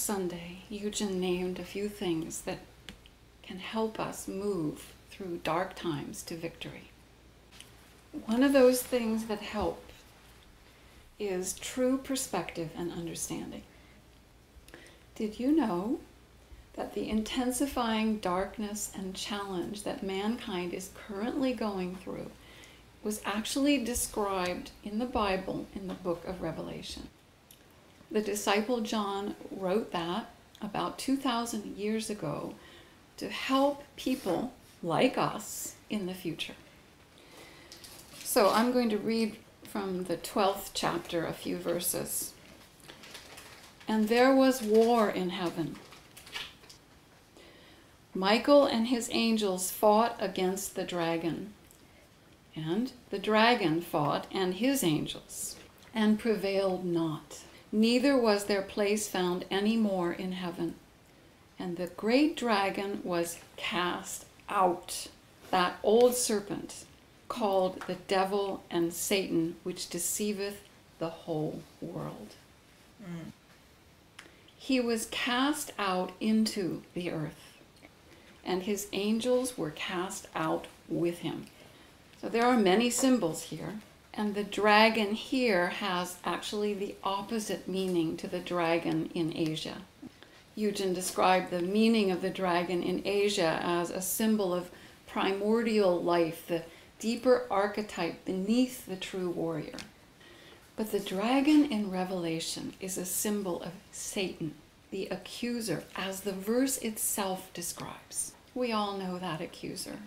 Sunday, Eugen named a few things that can help us move through dark times to victory. One of those things that help is true perspective and understanding. Did you know that the intensifying darkness and challenge that mankind is currently going through was actually described in the Bible in the book of Revelation? The disciple John wrote that about 2,000 years ago to help people like us in the future. So I'm going to read from the 12th chapter a few verses. And there was war in heaven. Michael and his angels fought against the dragon. And the dragon fought and his angels, and prevailed not. Neither was their place found any more in heaven. And the great dragon was cast out, that old serpent, called the devil and Satan, which deceiveth the whole world. He was cast out into the earth, and his angels were cast out with him. So there are many symbols here, and the dragon here has actually the opposite meaning to the dragon in Asia. Eugen described the meaning of the dragon in Asia as a symbol of primordial life, the deeper archetype beneath the true warrior. But the dragon in Revelation is a symbol of Satan, the accuser, as the verse itself describes. We all know that accuser,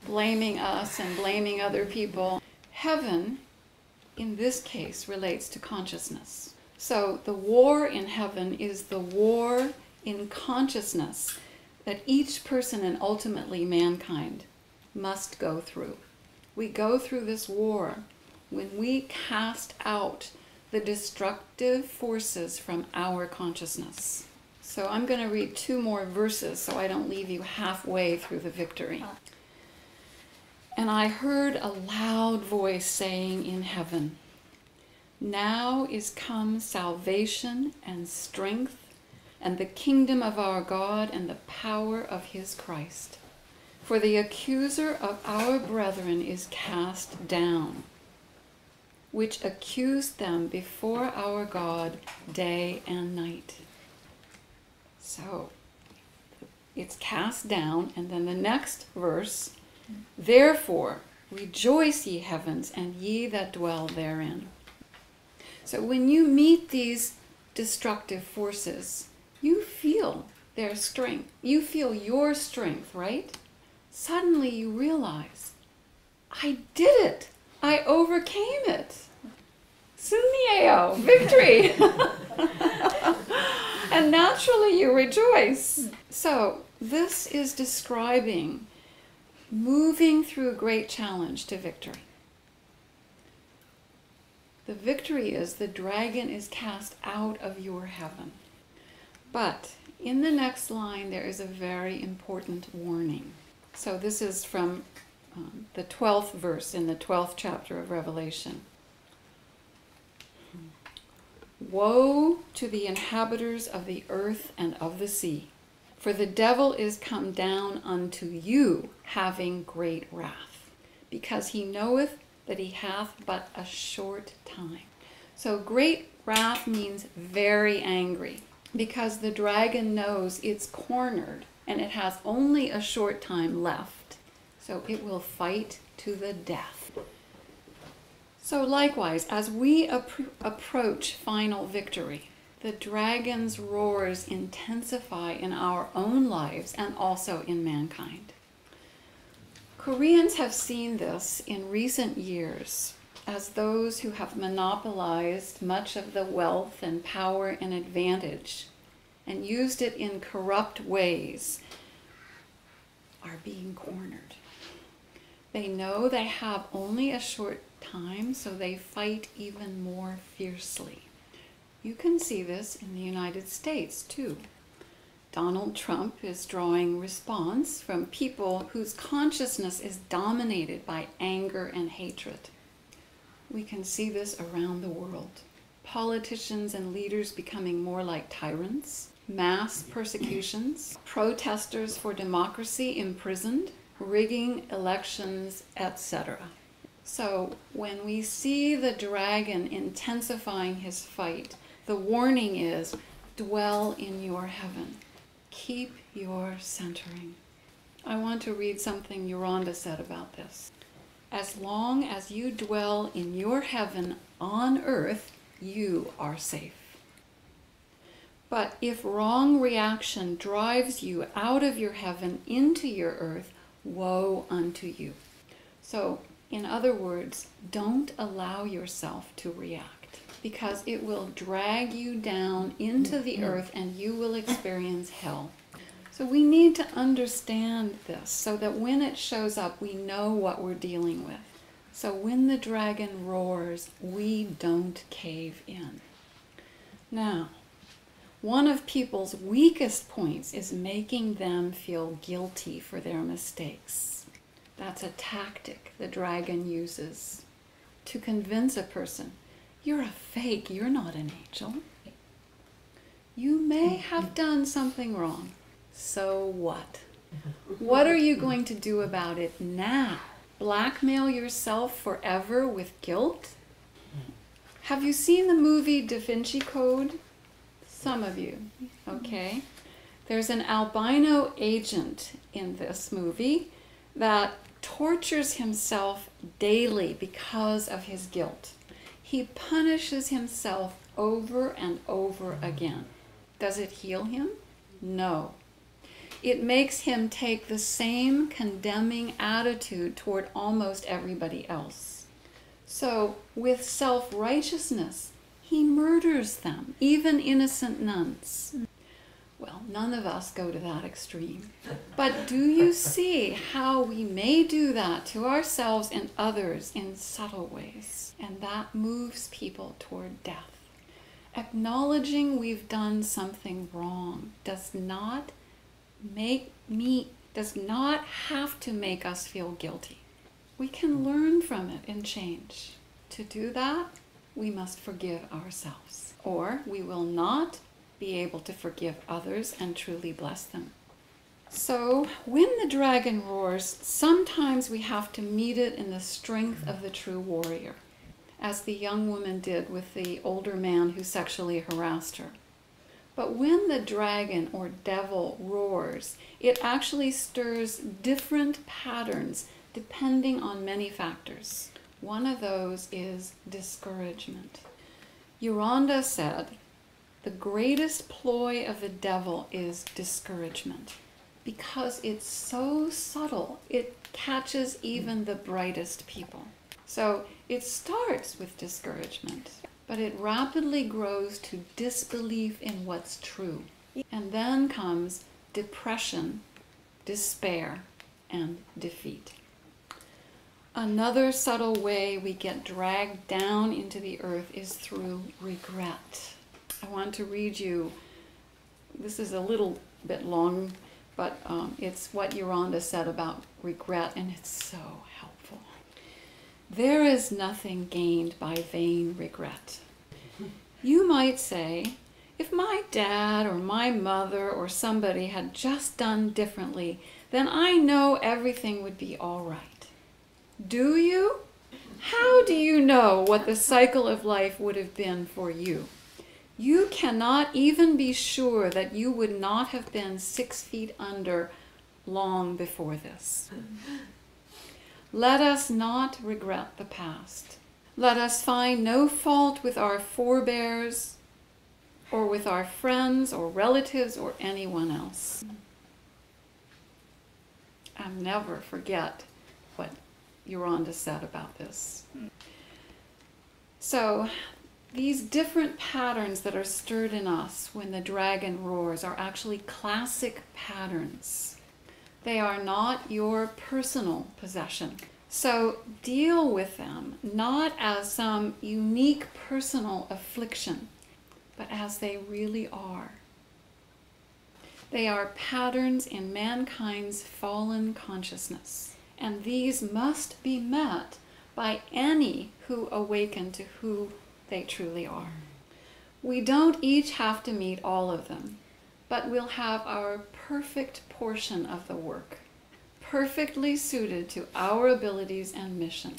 blaming us and blaming other people. Heaven, in this case, relates to consciousness. So the war in heaven is the war in consciousness that each person and ultimately mankind must go through. We go through this war when we cast out the destructive forces from our consciousness. So I'm going to read 2 more verses so I don't leave you halfway through the victory. And I heard a loud voice saying in heaven, "Now is come salvation and strength and the kingdom of our God and the power of his Christ. For the accuser of our brethren is cast down, which accused them before our God day and night." So it's cast down, and then the next verse, "Therefore rejoice, ye heavens, and ye that dwell therein." So when you meet these destructive forces, you feel their strength. You feel your strength, right? Suddenly you realize, I did it. I overcame it. Sunmieo, victory. And naturally you rejoice. So this is describing moving through a great challenge to victory. The victory is the dragon is cast out of your heaven. But in the next line there is a very important warning. So this is from the 12th verse in the 12th chapter of Revelation. "Woe to the inhabitants of the earth and of the sea, for the devil is come down unto you, having great wrath, because he knoweth that he hath but a short time." So great wrath means very angry, because the dragon knows it's cornered and it has only a short time left. So it will fight to the death. So likewise, as we approach final victory, the dragon's roars intensify in our own lives and also in mankind. Koreans have seen this in recent years as those who have monopolized much of the wealth and power and advantage and used it in corrupt ways are being cornered. They know they have only a short time, so they fight even more fiercely. You can see this in the United States too. Donald Trump is drawing response from people whose consciousness is dominated by anger and hatred. We can see this around the world. Politicians and leaders becoming more like tyrants, mass persecutions, protesters for democracy imprisoned, rigging elections, etc. So when we see the dragon intensifying his fight, the warning is, dwell in your heaven. Keep your centering. I want to read something Yoranda said about this. As long as you dwell in your heaven on earth, you are safe. But if wrong reaction drives you out of your heaven into your earth, woe unto you. So, in other words, don't allow yourself to react, because it will drag you down into the earth and you will experience hell. So we need to understand this so that when it shows up, we know what we're dealing with. So when the dragon roars, we don't cave in. Now, one of people's weakest points is making them feel guilty for their mistakes. That's a tactic the dragon uses to convince a person, you're a fake, you're not an angel. You may have done something wrong. So what? What are you going to do about it now? Blackmail yourself forever with guilt? Have you seen the movie Da Vinci Code? Some of you, okay. There's an albino agent in this movie that tortures himself daily because of his guilt. He punishes himself over and over again. Does it heal him? No. It makes him take the same condemning attitude toward almost everybody else. So, with self-righteousness, he murders them, even innocent nuns. Well, none of us go to that extreme. But do you see how we may do that to ourselves and others in subtle ways? And that moves people toward death. Acknowledging we've done something wrong does not have to make us feel guilty. We can learn from it and change. To do that, we must forgive ourselves, or we will not be able to forgive others and truly bless them. So, when the dragon roars, sometimes we have to meet it in the strength of the true warrior, as the young woman did with the older man who sexually harassed her. But when the dragon or devil roars, it actually stirs different patterns depending on many factors. One of those is discouragement. Yoranda said, the greatest ploy of the devil is discouragement, because it's so subtle, it catches even the brightest people. So it starts with discouragement, but it rapidly grows to disbelief in what's true. And then comes depression, despair, and defeat. Another subtle way we get dragged down into the earth is through regret. I want to read you, this is a little bit long, but it's what Yoranda said about regret, and it's so helpful. There is nothing gained by vain regret. You might say, if my dad or my mother or somebody had just done differently, then I know everything would be all right. Do you? How do you know what the cycle of life would have been for you? You cannot even be sure that you would not have been 6 feet under long before this. Let us not regret the past. Let us find no fault with our forebears or with our friends or relatives or anyone else. I'll never forget what Yoranda said about this. So, these different patterns that are stirred in us when the dragon roars are actually classic patterns. They are not your personal possession. So deal with them not as some unique personal affliction, but as they really are. They are patterns in mankind's fallen consciousness, and these must be met by any who awaken to who they truly are. We don't each have to meet all of them, but we'll have our perfect portion of the work, perfectly suited to our abilities and mission.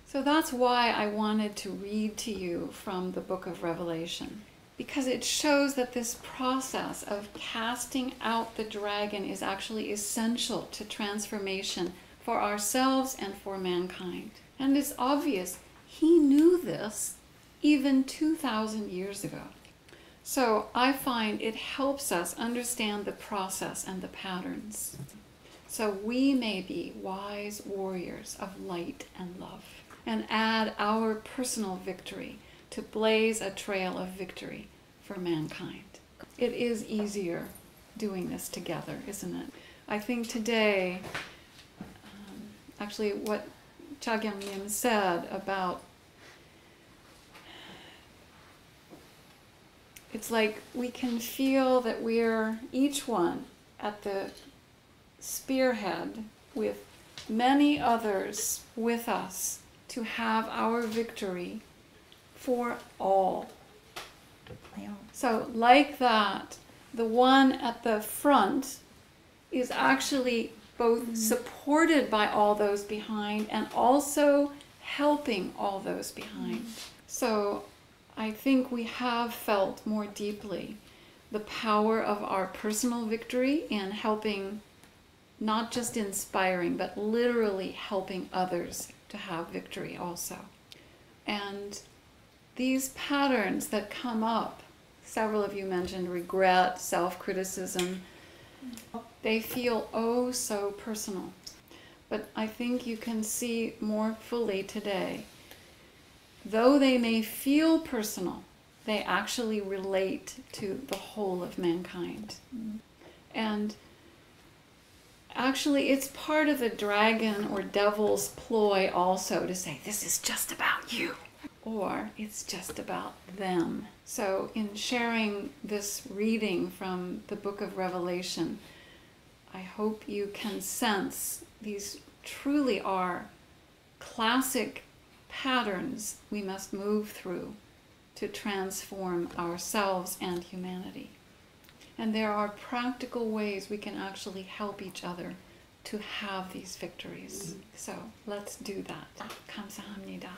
So that's why I wanted to read to you from the book of Revelation, because it shows that this process of casting out the dragon is actually essential to transformation for ourselves and for mankind. And it's obvious he knew this even 2,000 years ago. So I find it helps us understand the process and the patterns, so we may be wise warriors of light and love, and add our personal victory to blaze a trail of victory for mankind. It is easier doing this together, isn't it? I think today, actually what Cha Gyam-nim said about, it's like we can feel that we're each one at the spearhead with many others with us to have our victory for all. So like that, the one at the front is actually both supported by all those behind and also helping all those behind. So I think we have felt more deeply the power of our personal victory in helping, not just inspiring, but literally helping others to have victory also. And these patterns that come up, several of you mentioned regret, self-criticism, they feel oh so personal. But I think you can see more fully today, though they may feel personal, they actually relate to the whole of mankind. And actually, it's part of the dragon or devil's ploy also to say, this is just about you, or it's just about them. So in sharing this reading from the book of Revelation, I hope you can sense these truly are classic patterns we must move through to transform ourselves and humanity. And there are practical ways we can actually help each other to have these victories. So let's do that. 감사합니다.